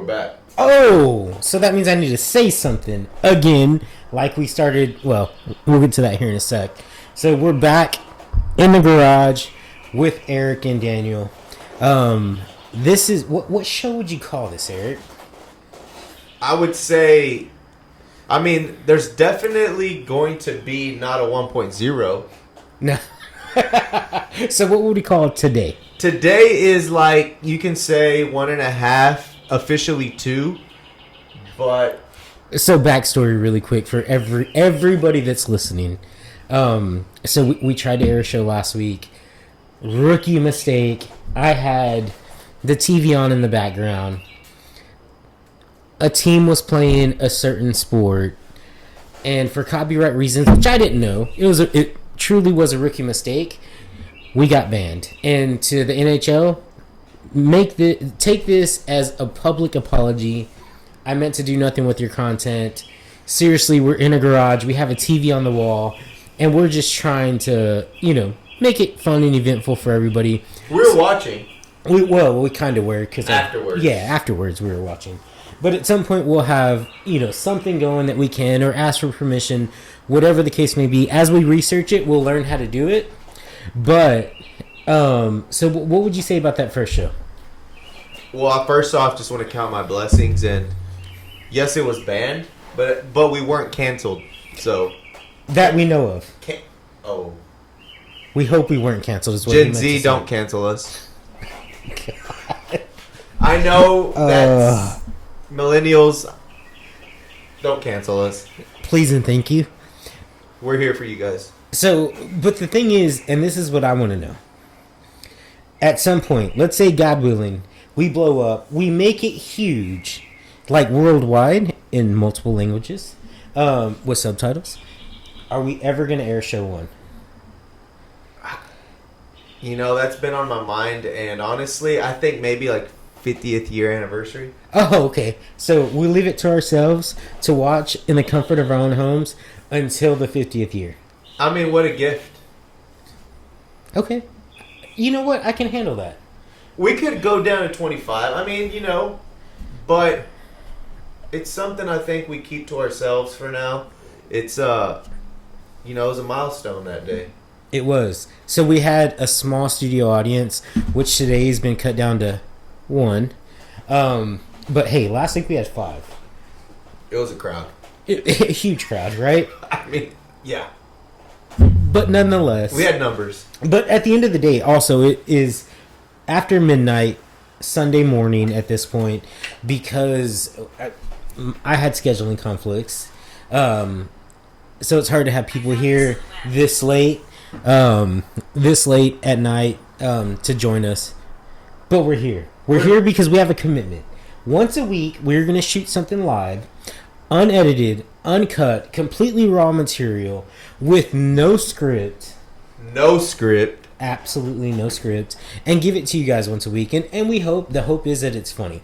We're back. Oh, so that means I need to say something again, like we started. Well, we'll get to that here in a sec. So we're back in the garage with Erik and Daniel. This is what show would you call this, Erik? I would say, there's definitely going to be not a 1.0. No. So what would we call it today? Today is like, you can say 1.5, officially 2, but... So backstory really quick for everybody that's listening. So we tried to air a show last week. Rookie mistake. I had the TV on in the background. A team was playing a certain sport, and for copyright reasons, which I didn't know, it truly was a rookie mistake. We got banned, and to the NHL, take this as a public apology. I meant to do nothing with your content. Seriously, we're in a garage. We have a TV on the wall, and we're just trying to, make it fun and eventful for everybody. We were watching. We kind of were. Afterwards. Afterwards we were watching. But at some point we'll have, something going that we can, or ask for permission, whatever the case may be. As we research it, we'll learn how to do it. But, so what would you say about that first show? Well, first off, just want to count my blessings, and yes, it was banned, but we weren't canceled, so... That we know of. We hope we weren't canceled is what Gen Z, don't cancel us. I know that millennials, don't cancel us. Please and thank you. We're here for you guys. So, but the thing is, and this is what I want to know. At some point, let's say God willing, we blow up, we make it huge, like worldwide in multiple languages, with subtitles. Are we ever going to air show 1? That's been on my mind, and honestly, I think maybe like 50th year anniversary. Oh, okay. So we leave it to ourselves to watch in the comfort of our own homes until the 50th year. What a gift. Okay. You know what? I can handle that. We could go down to 25. But it's something I think we keep to ourselves for now. It's, it was a milestone that day. It was. So we had a small studio audience, which today has been cut down to 1. But hey, last week we had 5. It was a crowd. A huge crowd, right? Yeah. But nonetheless, we had numbers. But at the end of the day, also, it is after midnight, Sunday morning at this point, because I had scheduling conflicts. So it's hard to have people here this late at night to join us. But we're here. We're here because we have a commitment. Once a week, we're going to shoot something live, unedited, uncut, completely raw material with no script. No script. Absolutely no script. And give it to you guys once a week. And the hope is that it's funny.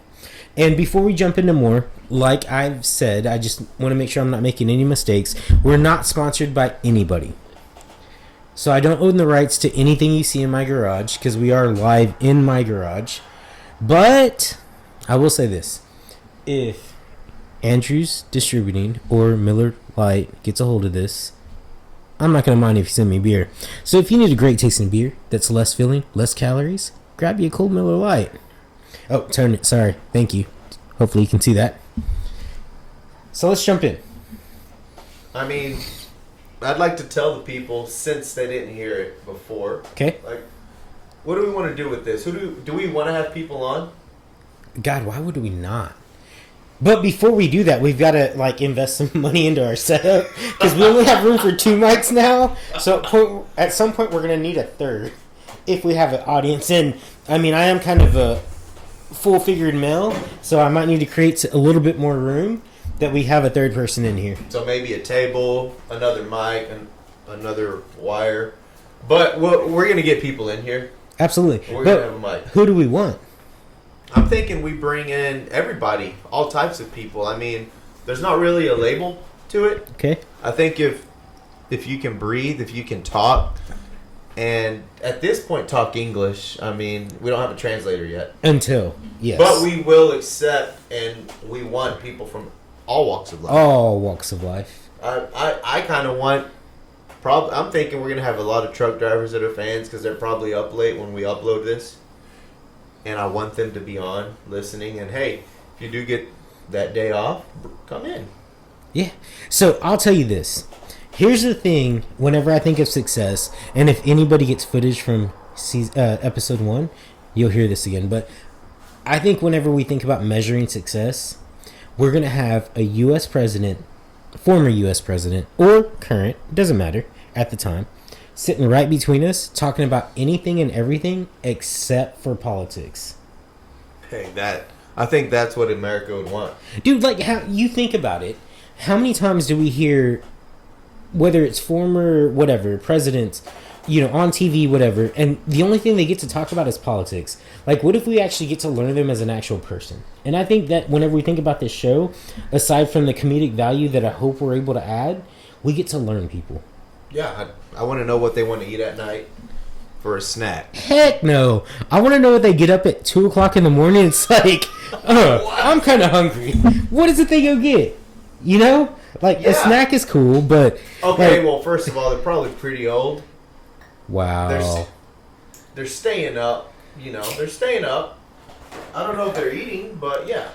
And before we jump into more, like I've said, I just want to make sure I'm not making any mistakes. We're not sponsored by anybody. So I don't own the rights to anything you see in my garage, because we are live in my garage. But I will say this. If Andrews Distributing or Miller Lite gets a hold of this, I'm not going to mind if you send me beer. So if you need a great tasting beer that's less filling, less calories, grab you a cold Miller Lite. Oh, turn it. Sorry. Thank you. Hopefully you can see that. So let's jump in. I'd like to tell the people, since they didn't hear it before. Okay. What do we want to do with this? Do we want to have people on? God, why would we not? But before we do that, we've got to invest some money into our setup, because we only have room for 2 mics now. So at some point, we're going to need a third if we have an audience. And I am kind of a full-figured male, so I might need to create a little bit more room that we have a third person in here. So maybe a table, another mic, and another wire. But we're going to get people in here. Absolutely. We're going to have a mic. Who do we want? I'm thinking we bring in everybody, all types of people. There's not really a label to it. Okay. I think if you can breathe, if you can talk, and at this point talk English. I mean, we don't have a translator yet. Until, yes. But we will accept, and we want people from all walks of life. All walks of life. I kind of want... I'm thinking we're going to have a lot of truck drivers that are fans because they're probably up late when we upload this. And I want them to be on, listening. And hey, if you do get that day off, come in. Yeah. So I'll tell you this. Here's the thing. Whenever I think of success, and if anybody gets footage from episode 1, you'll hear this again. But I think whenever we think about measuring success, we're going to have a U.S. president, former U.S. president, or current, doesn't matter, at the time, sitting right between us, talking about anything and everything except for politics. Hey, I think that's what America would want. Dude, like, how you think about it, how many times do we hear, whether it's former, whatever, presidents, on TV, whatever, and the only thing they get to talk about is politics. Like, what if we actually get to learn them as an actual person? And I think that whenever we think about this show, aside from the comedic value that I hope we're able to add, we get to learn people. Yeah, I want to know what they want to eat at night for a snack. Heck no. I want to know what they get up at 2 o'clock in the morning. It's like, I'm kind of hungry. What is it they go get? Like, a snack is cool, but... Okay, well, first of all, they're probably pretty old. Wow. They're staying up, they're staying up. I don't know if they're eating, but yeah.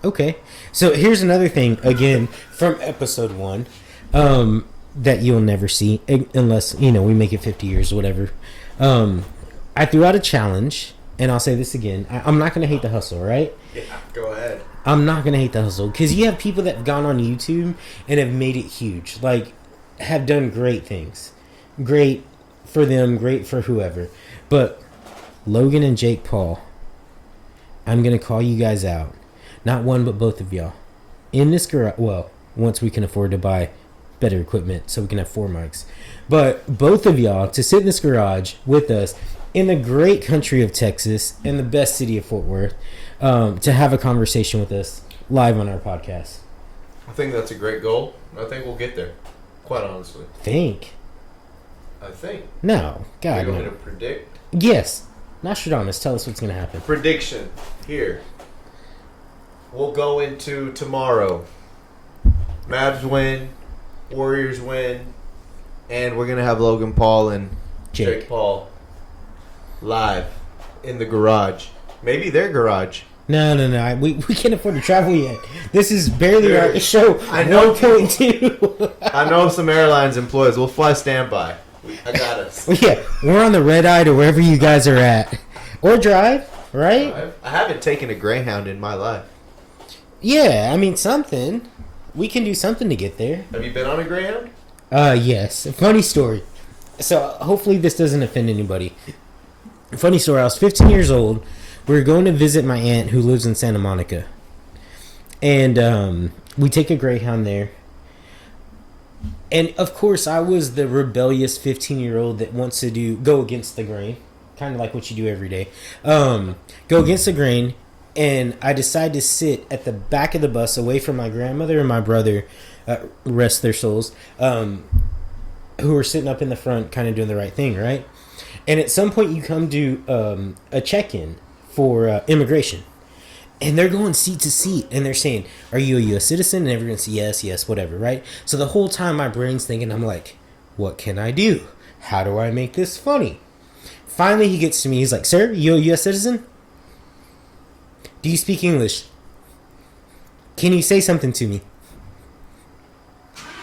Okay. So here's another thing, again, from episode 1, that you'll never see, unless, we make it 50 years or whatever. I threw out a challenge, and I'll say this again. I'm not going to hate the hustle, right? Yeah, go ahead. I'm not going to hate the hustle, because you have people that have gone on YouTube and have made it huge, like, have done great things. Great for them, great for whoever. But Logan and Jake Paul, I'm going to call you guys out. Not one, but both of y'all. In this garage, well, once we can afford to buy better equipment so we can have 4 mics. But both of y'all to sit in this garage with us in the great country of Texas and the best city of Fort Worth, to have a conversation with us live on our podcast. I think that's a great goal. I think we'll get there, quite honestly. I think. No. God, Are you no. going to predict? Yes. Nostradamus, tell us what's going to happen. Prediction. Here. We'll go into tomorrow. Mavs win. Warriors win. And we're going to have Logan Paul and Jake Paul live in the garage. Maybe their garage. No. We can't afford to travel yet. This is barely our show. I know 1.2. I know some airlines employees. We'll fly standby. I got us. Well, yeah, we're on the red eye to wherever you guys are at. Or drive, right? I haven't taken a Greyhound in my life. Yeah, I mean, something. We can do something to get there. Have you been on a Greyhound? Yes. Funny story. So, hopefully this doesn't offend anybody. Funny story. I was 15 years old. We were going to visit my aunt who lives in Santa Monica. And we take a Greyhound there. And, of course, I was the rebellious 15-year-old that wants to go against the grain. Kind of like what you do every day. Go against the grain. And I decide to sit at the back of the bus away from my grandmother and my brother, rest their souls, who were sitting up in the front kind of doing the right thing, right? And at some point you come to a check-in for immigration. And they're going seat to seat, and they're saying, "Are you a U.S. citizen?" And everyone's yes, whatever, right? So the whole time my brain's thinking, I'm like, what can I do? How do I make this funny? Finally, he gets to me. He's like, "Sir, you a U.S. citizen? Do you speak English? Can you say something to me?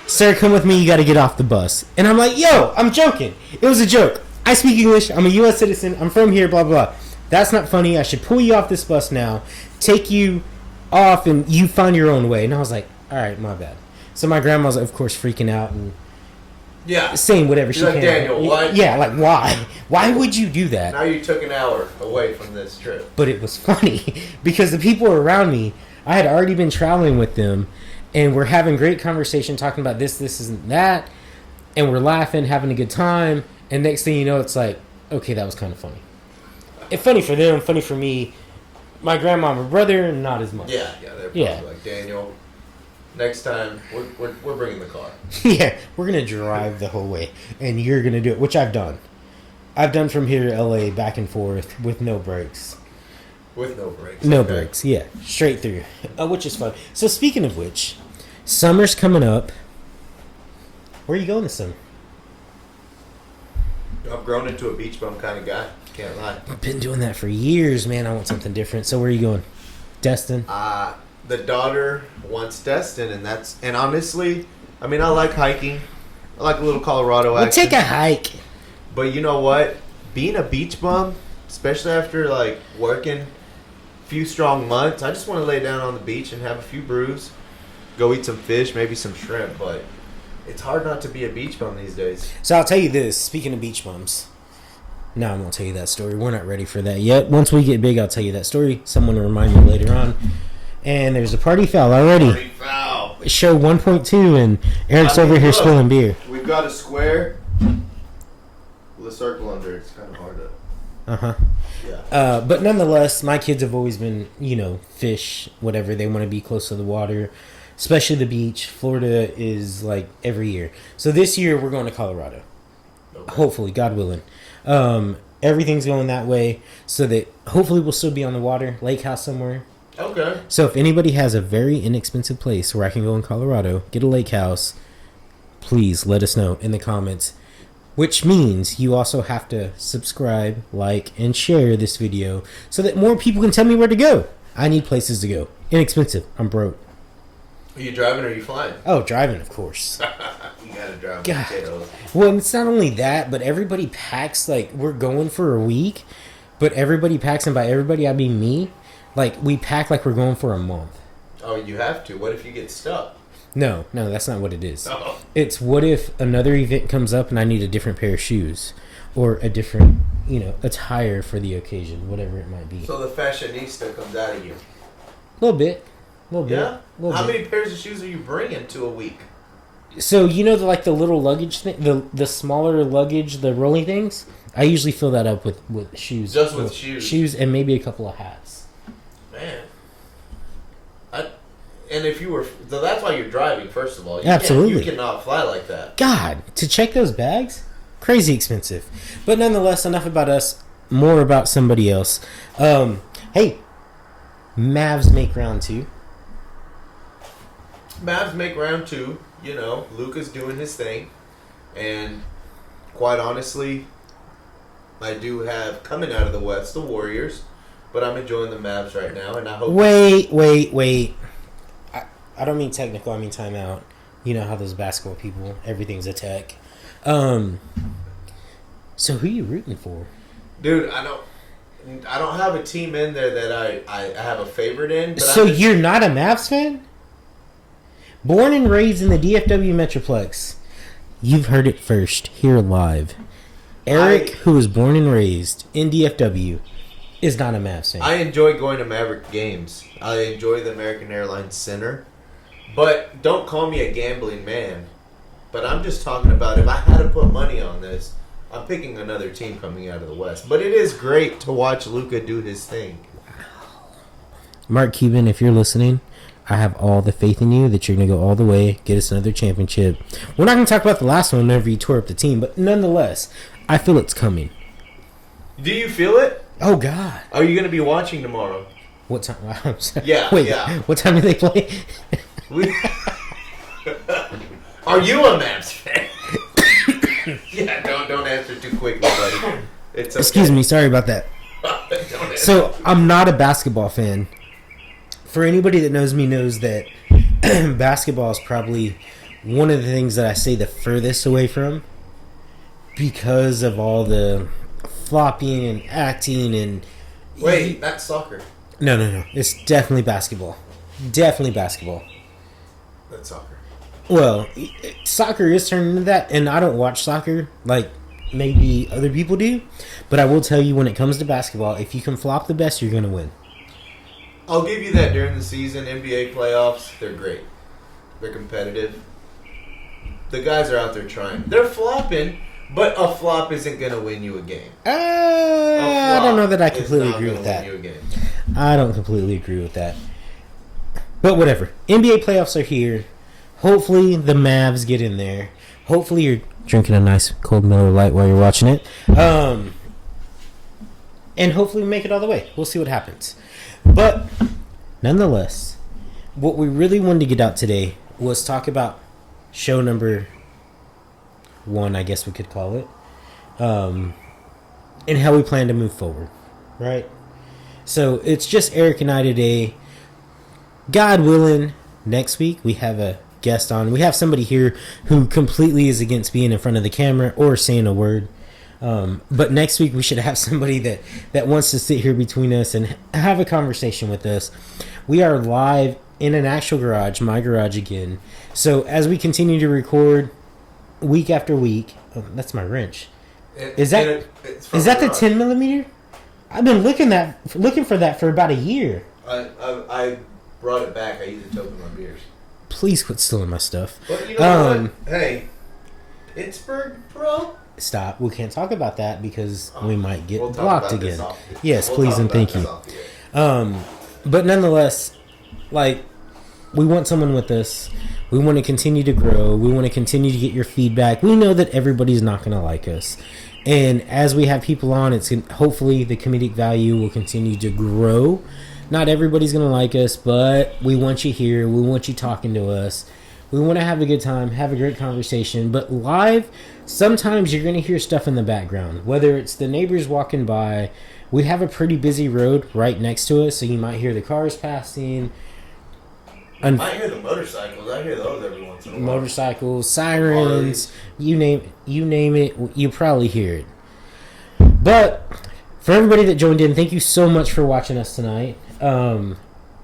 Sir, come with me. You got to get off the bus." And I'm like, "Yo, I'm joking. It was a joke. I speak English. I'm a U.S. citizen. I'm from here, blah, blah. That's not funny. I should pull you off this bus now, take you off, and you find your own way." And I was like, all right, my bad. So my grandma's, of course, freaking out and saying whatever she like, can. "Daniel, why?" Yeah, like, why? Why would you do that? Now you took an hour away from this trip. But it was funny because the people around me, I had already been traveling with them, and we're having great conversation talking about this and that, and we're laughing, having a good time, and next thing you know, it's like, okay, that was kind of funny. And funny for them, funny for me. My grandma and my brother, not as much. Yeah, they're probably like, "Daniel, Next time, we're bringing the car. Yeah, we're gonna drive the whole way, and you're gonna do it, which I've done. I've done from here to LA back and forth with no brakes. With no brakes. No brakes, yeah, straight through, which is fun. So speaking of which, summer's coming up. Where are you going this summer? I've grown into a beach bum kind of guy. Can't lie. I've been doing that for years, man. I want something different. So where are you going? Destin? The daughter wants Destin, and honestly, I mean, I like hiking. I like a little Colorado We'll action. take a hike. But you know what? Being a beach bum, especially after like working a few strong months, I just want to lay down on the beach and have a few brews, go eat some fish, maybe some shrimp. But it's hard not to be a beach bum these days. So I'll tell you this. Speaking of beach bums. No, I won't tell you that story. We're not ready for that yet. Once we get big, I'll tell you that story. Someone will remind me later on. And there's a party foul already. Party foul. Show 1.2, and Eric's over here spilling beer. We've got a square with a circle under it. It's kind of hard to... Uh-huh. Yeah. But nonetheless, my kids have always been, fish, whatever. They want to be close to the water, especially the beach. Florida is like every year. So this year, we're going to Colorado. Okay. Hopefully, God willing. Everything's going that way, so that hopefully we'll still be on the water, lake house somewhere. Okay. So if anybody has a very inexpensive place where I can go in Colorado, get a lake house, please let us know in the comments. Which means you also have to subscribe, like, and share this video so that more people can tell me where to go. I need places to go. Inexpensive. I'm broke. Are you driving or are you flying? Oh, driving, of course. You gotta drive. God. Potatoes. Well, it's not only that, but everybody packs, like, we're going for a week, but everybody packs, and by everybody, I mean me. Like, we pack like we're going for a month. Oh, you have to. What if you get stuck? No, that's not what it is. Oh. It's what if another event comes up and I need a different pair of shoes or a different, attire for the occasion, whatever it might be. So the fashionista comes out of you. A little bit. Yeah? How bit. many pairs of shoes are you bringing to a week? So, the little luggage thing, the smaller luggage, the rolling things, I usually fill that up with shoes. Just with shoes? Shoes and maybe a couple of hats. Man. And if you were... So that's why you're driving, first of all. Absolutely. You cannot fly like that. God, to check those bags? Crazy expensive. But nonetheless, enough about us. More about somebody else. Hey, Mavs make round 2. Mavs make round 2. Luka's doing his thing. And quite honestly, I do have, coming out of the West, the Warriors. But I'm enjoying the Mavs right now. And I hope... Wait. I don't mean technical, I mean timeout. You know how those basketball people, everything's a tech. So who are you rooting for? Dude, I don't have a team in there that I have a favorite in. But so you're not a Mavs fan? Born and raised in the DFW Metroplex. You've heard it first, here live. Erik, who was born and raised in DFW, is not a Mavs fan. I enjoy going to Maverick games. I enjoy the American Airlines Center. But don't call me a gambling man. But I'm just talking about if I had to put money on this, I'm picking another team coming out of the West. But it is great to watch Luka do his thing. Mark Cuban, if you're listening, I have all the faith in you that you're going to go all the way, get us another championship. We're not going to talk about the last one whenever you tore up the team, but nonetheless, I feel it's coming. Do you feel it? Oh, God. Are you going to be watching tomorrow? What time? Yeah, Wait, yeah. What time do they play? Are you a Mavs fan? Yeah, don't answer too quickly, buddy. It's okay. Excuse me, sorry about that. So, I'm not a basketball fan. For anybody that knows me knows that basketball is probably one of the things that I stay the furthest away from because of all the flopping and acting and... Wait, that's soccer. No. It's definitely basketball. Definitely basketball. That's soccer. Well, soccer is turning into that, and I don't watch soccer like maybe other people do, but I will tell you when it comes to basketball, if you can flop the best, you're going to win. I'll give you that during the season. NBA playoffs, they're great. They're competitive. The guys are out there trying. They're flopping, but a flop isn't going to win you a game. I don't know that I completely agree with that. Win you a game. I don't completely agree with that. But whatever. NBA playoffs are here. Hopefully the Mavs get in there. Hopefully you're drinking a nice cold Miller Lite while you're watching it. And hopefully we make it all the way. We'll see what happens. But nonetheless, what we really wanted to get out today was talk about show number 1, I guess we could call it. And how we plan to move forward. Right? So it's just Eric and I today. God willing, next week we have a guest on. We have somebody here who completely is against being in front of the camera or saying a word. But next week we should have somebody that wants to sit here between us and have a conversation with us. We are live in an actual garage, my garage again. So as we continue to record week after week, that's my wrench. Is that the 10 millimeter? I've been looking for that for about a year. I brought it back. I used it to open my beers. Please quit stealing my stuff. But you know what? Hey, Pittsburgh, bro. Stop. We can't talk about that because we might get We'll blocked again. Yes, please and thank you. But nonetheless, like, we want someone with us. We want to continue to grow. We want to continue to get your feedback. We know that everybody's not going to like us. And as we have people on, hopefully the comedic value will continue to grow. Not everybody's going to like us, but we want you here. We want you talking to us. We want to have a good time, have a great conversation. But live, sometimes you're going to hear stuff in the background, whether it's the neighbors walking by. We have a pretty busy road right next to us, so you might hear the cars passing. I hear the motorcycles. I hear those every once in a while. Motorcycles, sirens, you name it, you probably hear it. But for everybody that joined in, thank you so much for watching us tonight.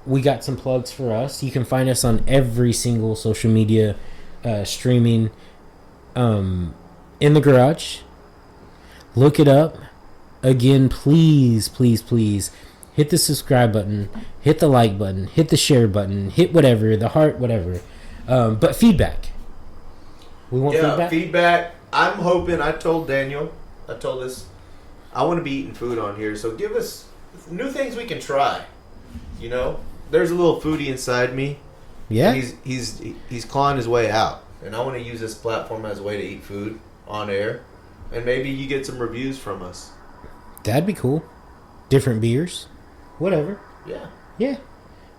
We got some plugs for us. You can find us on every single social media streaming in the garage. Look it up. Again, please, please, please hit the subscribe button, hit the like button, hit the share button, hit whatever, the heart, whatever. But feedback. We want feedback. I'm hoping, I told this, I want to be eating food on here, so give us new things we can try. You know, there's a little foodie inside me. Yeah. He's clawing his way out, and I want to use this platform as a way to eat food on air, and maybe you get some reviews from us. That'd be cool. Different beers, whatever. Yeah.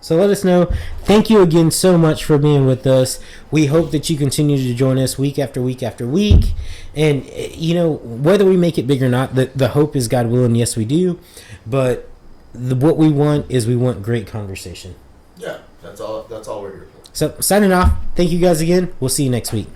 So let us know. Thank you again so much for being with us. We hope that you continue to join us week after week after week. And, you know, whether we make it big or not, the hope is God willing, yes, we do. But what we want is we want great conversation. Yeah, that's all we're here for. So signing off. Thank you guys again. We'll see you next week.